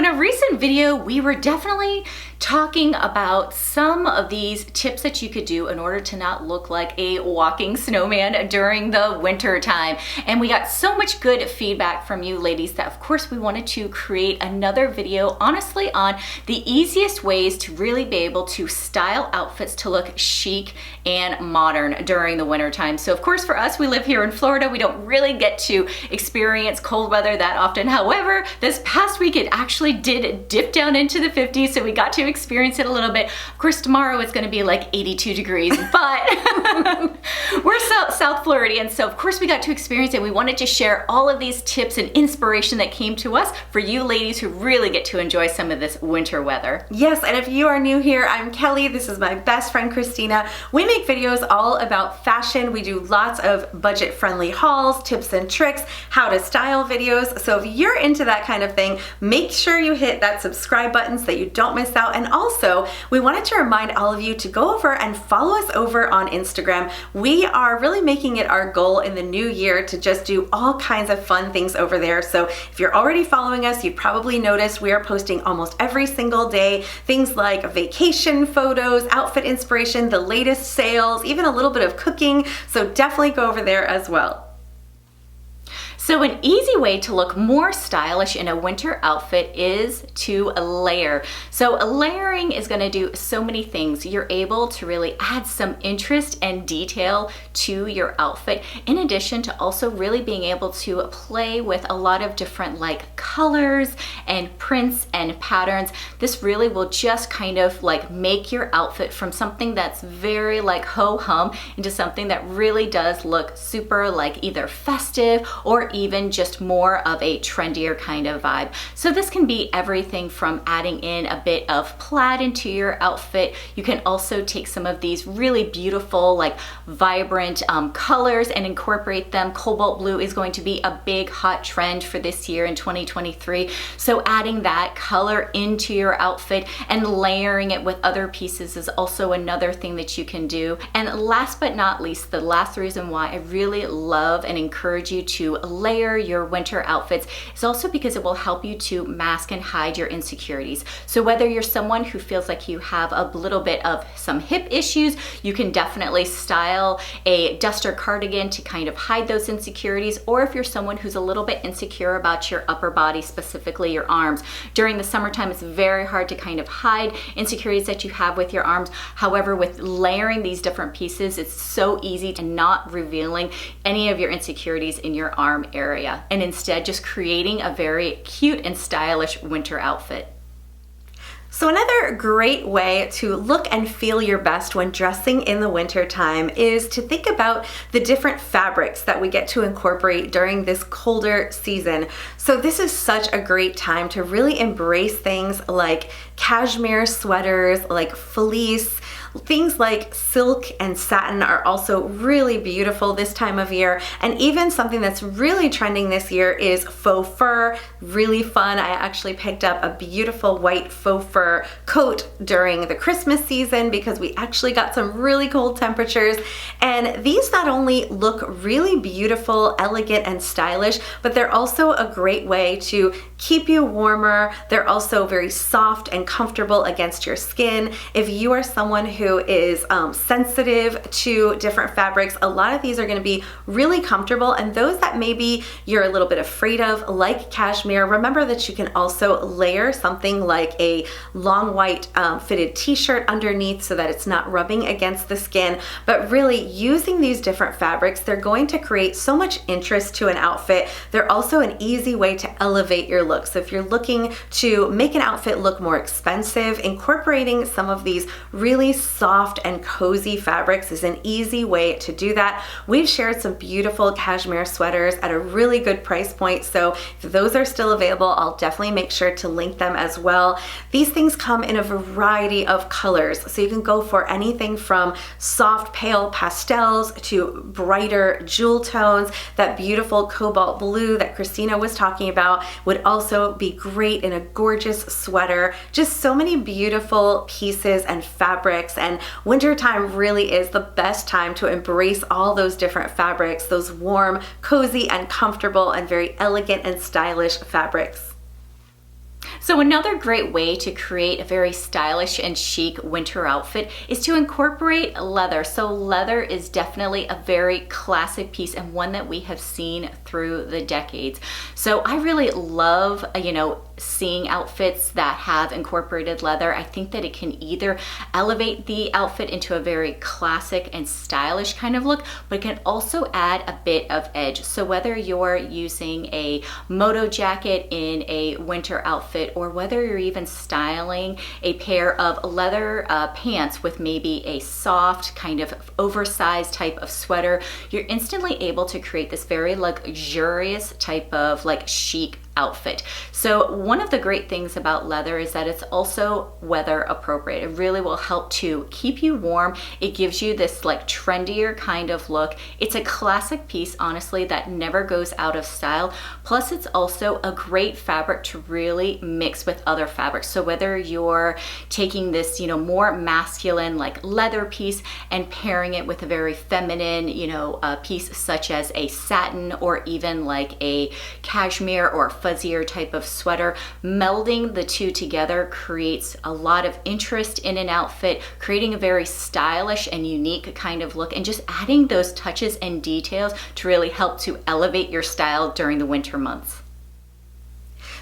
in a recent video, we were definitely talking about some of these tips that you could do in order to not look like a walking snowman during the winter time. And we got so much good feedback from you ladies that of course we wanted to create another video, honestly, on the easiest ways to really be able to style outfits to look chic and modern during the winter time. So of course for us, we live here in Florida, we don't really get to experience cold weather that often. However, this past week it actually did dip down into the 50s, so we got to experience it a little bit. Of course, tomorrow it's going to be like 82 degrees, but we're South Floridians, so of course we got to experience it. We wanted to share all of these tips and inspiration that came to us for you ladies who really get to enjoy some of this winter weather. Yes, and if you are new here, I'm Kelly. This is my best friend, Christina. We make videos all about fashion. We do lots of budget-friendly hauls, tips and tricks, how to style videos. So if you're into that kind of thing, make sure you hit that subscribe button so that you don't miss out. And also, we wanted to remind all of you to go over and follow us over on Instagram. We are really making it our goal in the new year to just do all kinds of fun things over there. So if you're already following us, you've probably noticed we are posting almost every single day things like vacation photos, outfit inspiration, the latest sales, even a little bit of cooking. So definitely go over there as well. So an easy way to look more stylish in a winter outfit is to layer. So layering is going to do so many things. You're able to really add some interest and detail to your outfit, in addition to also really being able to play with a lot of different like colors and prints and patterns. This really will just kind of like make your outfit from something that's very like ho-hum into something that really does look super like either festive or even just more of a trendier kind of vibe. So this can be everything from adding in a bit of plaid into your outfit. You can also take some of these really beautiful like vibrant colors and incorporate them. Cobalt blue is going to be a big hot trend for this year in 2023. So adding that color into your outfit and layering it with other pieces is also another thing that you can do. And last but not least, the last reason why I really love and encourage you to layer your winter outfits is also because it will help you to mask and hide your insecurities. So whether you're someone who feels like you have a little bit of some hip issues, you can definitely style a duster cardigan to kind of hide those insecurities. Or if you're someone who's a little bit insecure about your upper body, specifically your arms, during the summertime it's very hard to kind of hide insecurities that you have with your arms. However, with layering these different pieces, it's so easy to not revealing any of your insecurities in your arm area, and instead just creating a very cute and stylish winter outfit. So another great way to look and feel your best when dressing in the winter time is to think about the different fabrics that we get to incorporate during this colder season. So this is such a great time to really embrace things like cashmere sweaters, like fleece. Things like silk and satin are also really beautiful this time of year. And even something that's really trending this year is faux fur, really fun. I actually picked up a beautiful white faux fur coat during the Christmas season because we actually got some really cold temperatures. And these not only look really beautiful, elegant, and stylish, but they're also a great way to keep you warmer. They're also very soft and comfortable against your skin. If you are someone who is sensitive to different fabrics, a lot of these are going to be really comfortable. And those that maybe you're a little bit afraid of, like cashmere, remember that you can also layer something like a long white fitted t-shirt underneath so that it's not rubbing against the skin. But really using these different fabrics, they're going to create so much interest to an outfit. They're also an easy way to elevate your look. So if you're looking to make an outfit look more expensive, incorporating some of these really soft and cozy fabrics is an easy way to do that. We've shared some beautiful cashmere sweaters at a really good price point, so if those are still available, I'll definitely make sure to link them as well. These things come in a variety of colors, so you can go for anything from soft pale pastels to brighter jewel tones. That beautiful cobalt blue that Christina was talking about would also be great in a gorgeous sweater. Just so many beautiful pieces and fabrics, and wintertime really is the best time to embrace all those different fabrics, those warm, cozy, and comfortable, and very elegant and stylish fabrics. So another great way to create a very stylish and chic winter outfit is to incorporate leather. So leather is definitely a very classic piece and one that we have seen through the decades. So I really love, seeing outfits that have incorporated leather. I think that it can either elevate the outfit into a very classic and stylish kind of look, but it can also add a bit of edge. So whether you're using a moto jacket in a winter outfit, or whether you're even styling a pair of leather pants with maybe a soft kind of oversized type of sweater, you're instantly able to create this very luxurious type of chic outfit. So one of the great things about leather is that it's also weather appropriate. It really will help to keep you warm. It gives you this trendier kind of look. It's a classic piece, honestly, that never goes out of style. Plus it's also a great fabric to really mix with other fabrics. So whether you're taking this, more masculine leather piece and pairing it with a very feminine, piece such as a satin or even a cashmere or fuzzier type of sweater, melding the two together creates a lot of interest in an outfit, creating a very stylish and unique kind of look, and just adding those touches and details to really help to elevate your style during the winter months.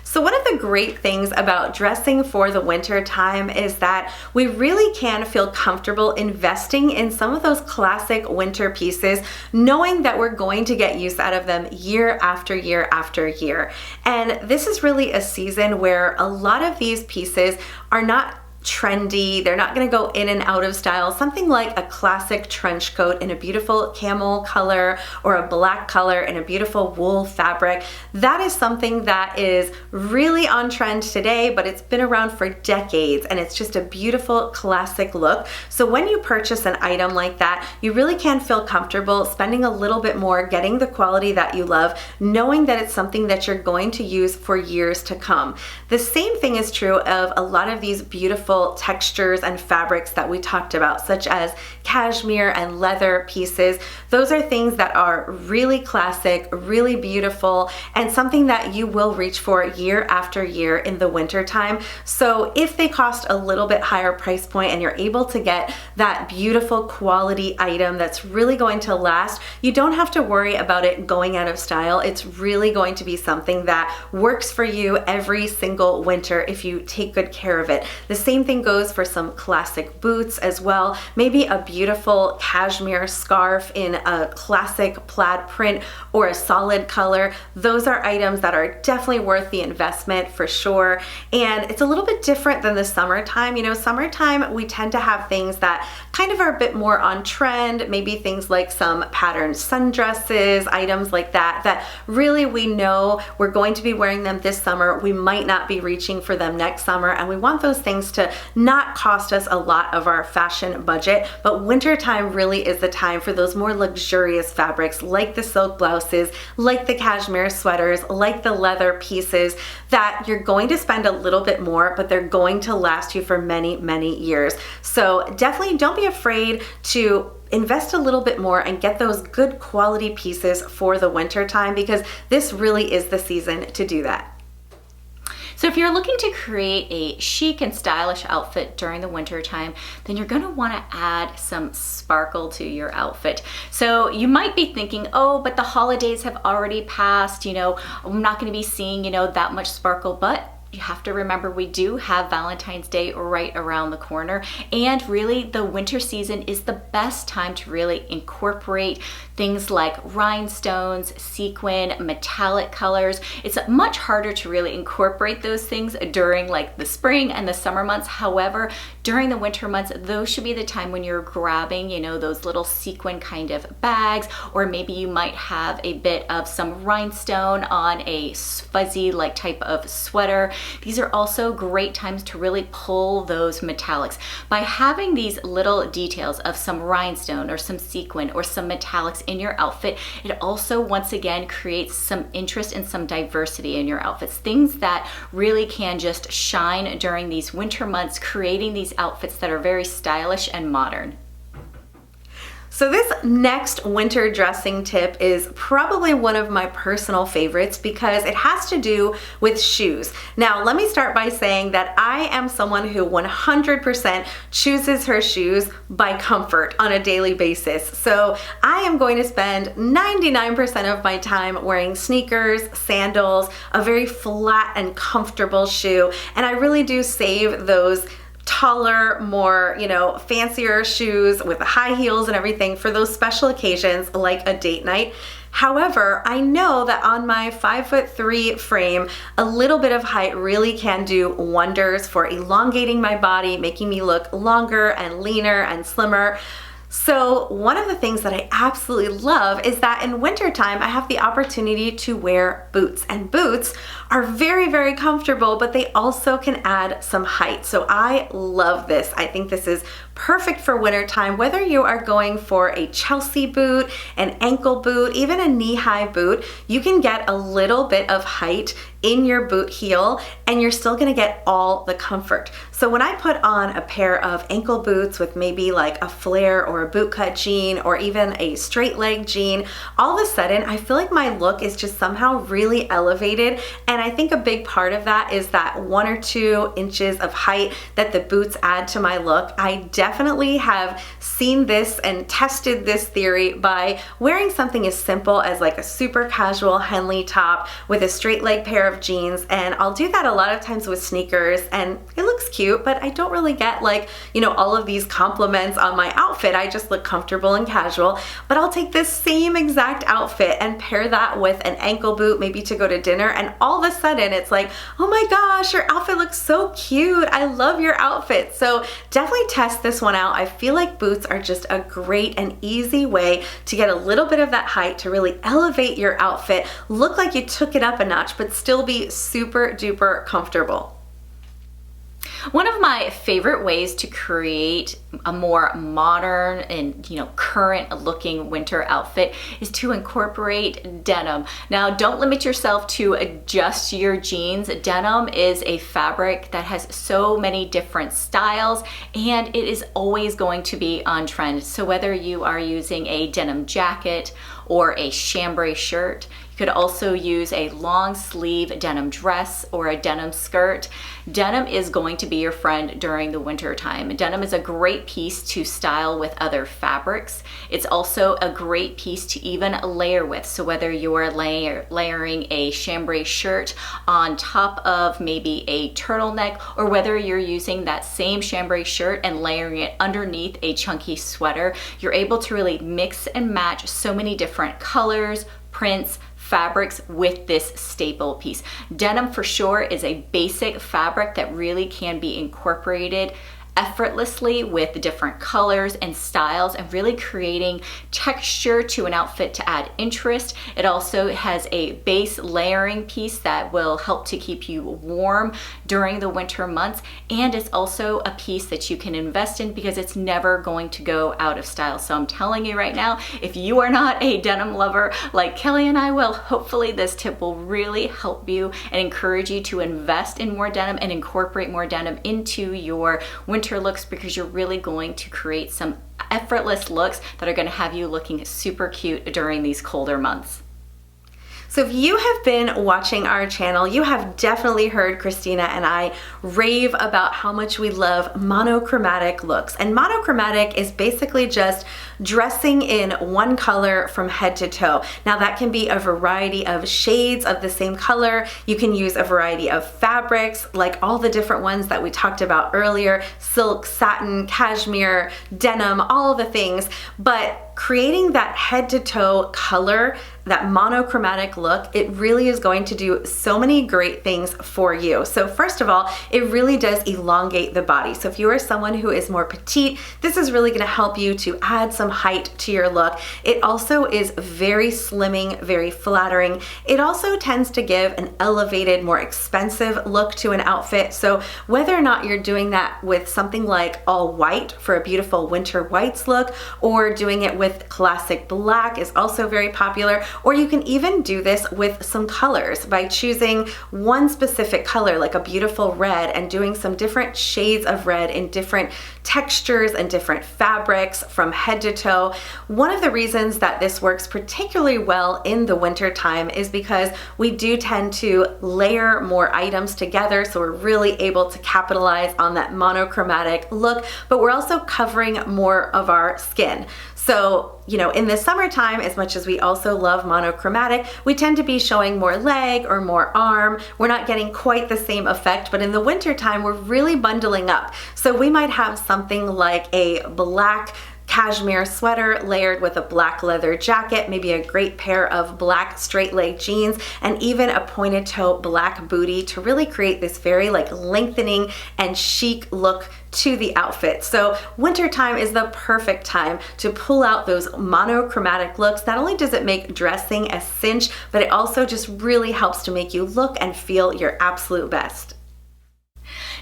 So one of the great things about dressing for the winter time is that we really can feel comfortable investing in some of those classic winter pieces, knowing that we're going to get use out of them year after year after year. And this is really a season where a lot of these pieces are not trendy. They're not going to go in and out of style. Something like a classic trench coat in a beautiful camel color or a black color in a beautiful wool fabric. That is something that is really on trend today, but it's been around for decades and it's just a beautiful classic look. So when you purchase an item like that, you really can feel comfortable spending a little bit more, getting the quality that you love, knowing that it's something that you're going to use for years to come. The same thing is true of a lot of these beautiful textures and fabrics that we talked about, such as cashmere and leather pieces. Those are things that are really classic, really beautiful, and something that you will reach for year after year in the winter time. So if they cost a little bit higher price point and you're able to get that beautiful quality item that's really going to last, you don't have to worry about it going out of style. It's really going to be something that works for you every single winter if you take good care of it. The same thing goes for some classic boots as well. Maybe a beautiful cashmere scarf in a classic plaid print or a solid color. Those are items that are definitely worth the investment for sure. And it's a little bit different than the summertime. Summertime, we tend to have things that kind of are a bit more on trend, maybe things like some patterned sundresses, items like that, that really we know we're going to be wearing them this summer. We might not be reaching for them next summer, and we want those things to not cost us a lot of our fashion budget. But wintertime really is the time for those more luxurious fabrics, like the silk blouses, like the cashmere sweaters, like the leather pieces, that you're going to spend a little bit more, but they're going to last you for many, many years. So definitely don't be afraid to invest a little bit more and get those good quality pieces for the winter time, because this really is the season to do that. So if you're looking to create a chic and stylish outfit during the winter time, then you're going to want to add some sparkle to your outfit. So you might be thinking, oh, but the holidays have already passed, I'm not going to be seeing, that much sparkle, but you have to remember we do have Valentine's Day right around the corner, and really the winter season is the best time to really incorporate things like rhinestones, sequin, metallic colors. It's much harder to really incorporate those things during the spring and the summer months. However, during the winter months, those should be the time when you're grabbing, those little sequin kind of bags, or maybe you might have a bit of some rhinestone on a fuzzy type of sweater. These are also great times to really pull those metallics. By having these little details of some rhinestone or some sequin or some metallics in your outfit, it also once again creates some interest and some diversity in your outfits. Things that really can just shine during these winter months, creating these outfits that are very stylish and modern. So this next winter dressing tip is probably one of my personal favorites because it has to do with shoes. Now, let me start by saying that I am someone who 100% chooses her shoes by comfort on a daily basis. So I am going to spend 99% of my time wearing sneakers, sandals, a very flat and comfortable shoe, and I really do save those taller, more, fancier shoes with high heels and everything for those special occasions like a date night. However, I know that on my 5'3" frame, a little bit of height really can do wonders for elongating my body, making me look longer and leaner and slimmer. So one of the things that I absolutely love is that in wintertime, I have the opportunity to wear boots, and boots are very, very comfortable, but they also can add some height. So I love this. I think this is perfect for wintertime, whether you are going for a Chelsea boot, an ankle boot, even a knee-high boot, you can get a little bit of height in your boot heel and you're still gonna get all the comfort. So when I put on a pair of ankle boots with maybe like a flare or a bootcut jean or even a straight leg jean, all of a sudden I feel like my look is just somehow really elevated, and I think a big part of that is that 1 or 2 inches of height that the boots add to my look. I definitely have seen this and tested this theory by wearing something as simple as like a super casual Henley top with a straight leg pair of jeans, and I'll do that a lot of times with sneakers and it looks cute, but I don't really get all of these compliments on my outfit. I just look comfortable and casual. But I'll take this same exact outfit and pair that with an ankle boot, maybe to go to dinner, and all of a sudden it's like, oh my gosh, your outfit looks so cute. I love your outfit. So definitely test this one out. I feel like boots are just a great and easy way to get a little bit of that height to really elevate your outfit, look like you took it up a notch, but still be super duper comfortable. One of my favorite ways to create a more modern and current looking winter outfit is to incorporate denim. Now, don't limit yourself to just your jeans. Denim is a fabric that has so many different styles and it is always going to be on trend. So whether you are using a denim jacket or a chambray shirt, you could also use a long sleeve denim dress or a denim skirt. Denim is going to be your friend during the winter time. Denim is a great piece to style with other fabrics. It's also a great piece to even layer with. So whether you're layering a chambray shirt on top of maybe a turtleneck, or whether you're using that same chambray shirt and layering it underneath a chunky sweater, you're able to really mix and match so many different colors, prints, fabrics with this staple piece. Denim for sure is a basic fabric that really can be incorporated effortlessly with different colors and styles and really creating texture to an outfit to add interest. It also has a base layering piece that will help to keep you warm during the winter months, and it's also a piece that you can invest in because it's never going to go out of style. So I'm telling you right now, if you are not a denim lover like Kelli and I will, hopefully this tip will really help you and encourage you to invest in more denim and incorporate more denim into your winter looks, because you're really going to create some effortless looks that are going to have you looking super cute during these colder months. So if you have been watching our channel, you have definitely heard Christina and I rave about how much we love monochromatic looks. And monochromatic is basically just dressing in one color from head to toe. Now that can be a variety of shades of the same color. You can use a variety of fabrics, like all the different ones that we talked about earlier: silk, satin, cashmere, denim, all the things. But creating that head to toe color, that monochromatic look, it really is going to do so many great things for you. So first of all, it really does elongate the body. So if you are someone who is more petite, this is really going to help you to add some height to your look. It also is very slimming, very flattering. It also tends to give an elevated, more expensive look to an outfit. So whether or not you're doing that with something like all white for a beautiful winter whites look, or doing it with with classic black is also very popular, or you can even do this with some colors by choosing one specific color, like a beautiful red, and doing some different shades of red in different textures and different fabrics from head to toe. One of the reasons that this works particularly well in the winter time is because we do tend to layer more items together, so we're really able to capitalize on that monochromatic look, but we're also covering more of our skin. So, you know, in the summertime, as much as we also love monochromatic, we tend to be showing more leg or more arm. We're not getting quite the same effect, but in the wintertime, we're really bundling up. So we might have something like a black cashmere sweater layered with a black leather jacket, maybe a great pair of black straight leg jeans, and even a pointed toe black booty to really create this very like lengthening and chic look to the outfit. So wintertime is the perfect time to pull out those monochromatic looks. Not only does it make dressing a cinch, but it also just really helps to make you look and feel your absolute best.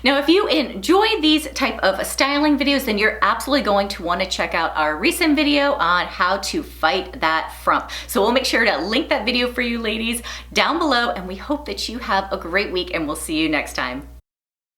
Now, if you enjoy these type of styling videos, then you're absolutely going to want to check out our recent video on how to fight that frump. So we'll make sure to link that video for you ladies down below, and we hope that you have a great week, and we'll see you next time.